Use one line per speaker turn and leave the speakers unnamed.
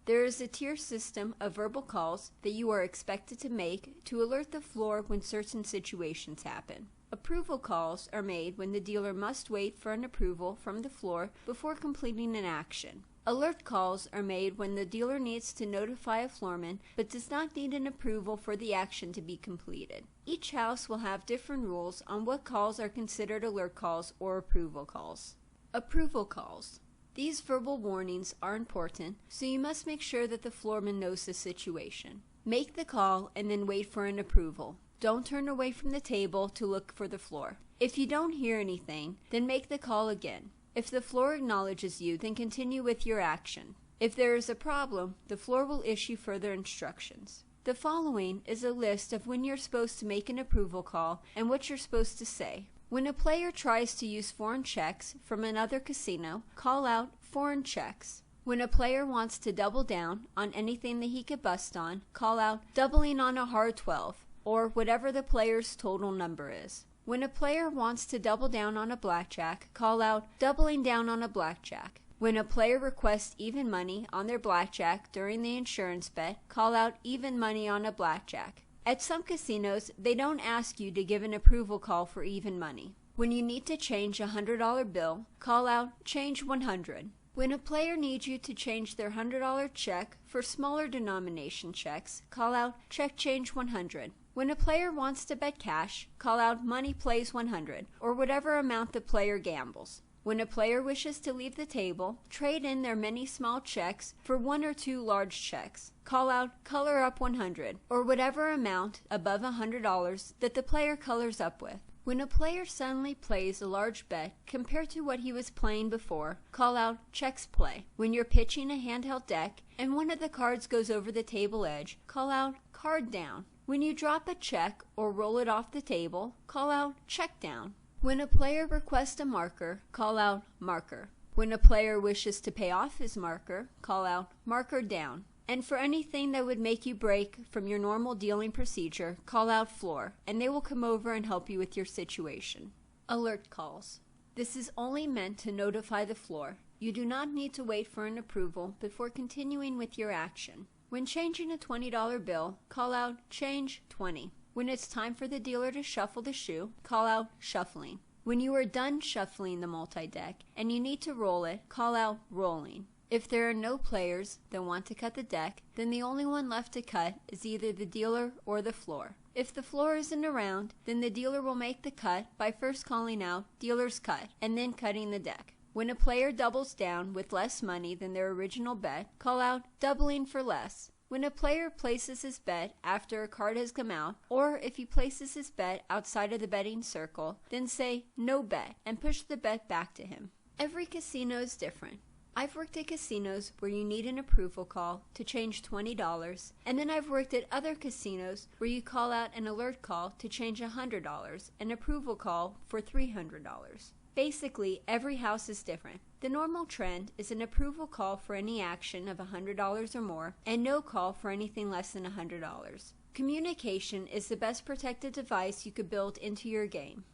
There is a tier system of verbal calls that you are expected to make to alert the floor when certain situations happen. Approval calls are made when the dealer must wait for an approval from the floor before completing an action. Alert calls are made when the dealer needs to notify a floorman but does not need an approval for the action to be completed. Each house will have different rules on what calls are considered alert calls or approval calls. Approval calls. These verbal warnings are important, so you must make sure that the floorman knows the situation. Make the call and then wait for an approval. Don't turn away from the table to look for the floor. If you don't hear anything, then make the call again. If the floor acknowledges you, then continue with your action. If there is a problem, the floor will issue further instructions. The following is a list of when you're supposed to make an approval call and what you're supposed to say. When a player tries to use foreign checks from another casino, call out foreign checks. When a player wants to double down on anything that he could bust on, call out doubling on a hard 12, or whatever the player's total number is. When a player wants to double down on a blackjack, call out doubling down on a blackjack. When a player requests even money on their blackjack during the insurance bet, call out even money on a blackjack. At some casinos, they don't ask you to give an approval call for even money. When you need to change a $100 bill, call out change 100. When a player needs you to change their $100 check for smaller denomination checks, call out check change 100. When a player wants to bet cash, call out money plays 100, or whatever amount the player gambles. When a player wishes to leave the table, trade in their many small checks for 1 or 2 large checks. Call out color up 100, or whatever amount above $100 that the player colors up with. When a player suddenly plays a large bet compared to what he was playing before, call out checks play. When you're pitching a handheld deck and one of the cards goes over the table edge, call out card down. When you drop a check or roll it off the table, call out check down. When a player requests a marker, call out marker. When a player wishes to pay off his marker, call out marker down. And for anything that would make you break from your normal dealing procedure, call out floor, and they will come over and help you with your situation. Alert calls. This is only meant to notify the floor. You do not need to wait for an approval before continuing with your action. When changing a $20 bill, call out change 20. When it's time for the dealer to shuffle the shoe, call out shuffling. When you are done shuffling the multi-deck and you need to roll it, call out rolling. If there are no players that want to cut the deck, then the only one left to cut is either the dealer or the floor. If the floor isn't around, then the dealer will make the cut by first calling out dealer's cut and then cutting the deck. When a player doubles down with less money than their original bet, call out doubling for less. When a player places his bet after a card has come out, or if he places his bet outside of the betting circle, then say no bet and push the bet back to him. Every casino is different. I've worked at casinos where you need an approval call to change $20, and then I've worked at other casinos where you call out an alert call to change $100, an approval call for $300. Basically, every house is different. The normal trend is an approval call for any action of $100 or more, and no call for anything less than $100. Communication is the best protective device you could build into your game.